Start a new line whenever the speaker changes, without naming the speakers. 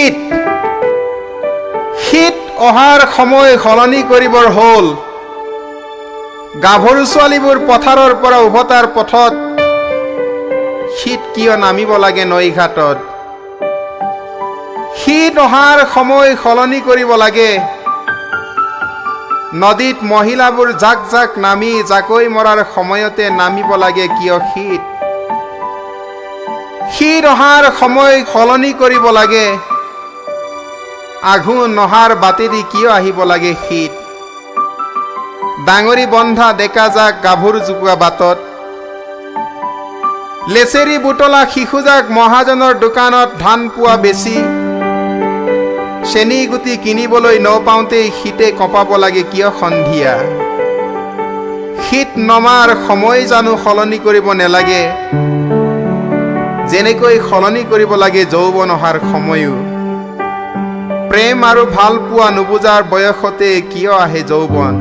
শীত শীত অহাৰ সময় সলনি কৰিবৰ হ'ল। গাভৰু ছোৱালীবোৰ পথাৰৰ পৰা উভতাৰ পথত শীত কিয় নামিব লাগে নৈঘাটত। শীত অহাৰ সময় সলনি কৰিব লাগে। নদীত মহিলাবোৰ জাক জাক নামি জাকৈ মৰাৰ সময়তে নামিব লাগে কিয় শীত। শীত অহাৰ সময় সলনি কৰিব লাগে। আঘোণ নহাৰ বাটেদি কিয় আহিব লাগে শীত। ডাঙৰি বন্ধা ডেকা জাক গাভৰু জোকোৱা বাটত, লেচেৰি বুটলা শিশুজাক মহাজনৰ দোকানত ধান পোৱা বেছি, চেনী গুটি কিনিবলৈ নপাওঁতেই শীতে কঁপাব লাগে কিয় সন্ধিয়া। শীত নমাৰ সময় জানো সলনি কৰিব নেলাগে, যেনেকৈ সলনি কৰিব লাগে যৌৱন অহাৰ সময়ো। প্ৰেম আৰু ভাল পোৱা নুবুজাৰ বয়সতে কিয় আহে যৌৱন।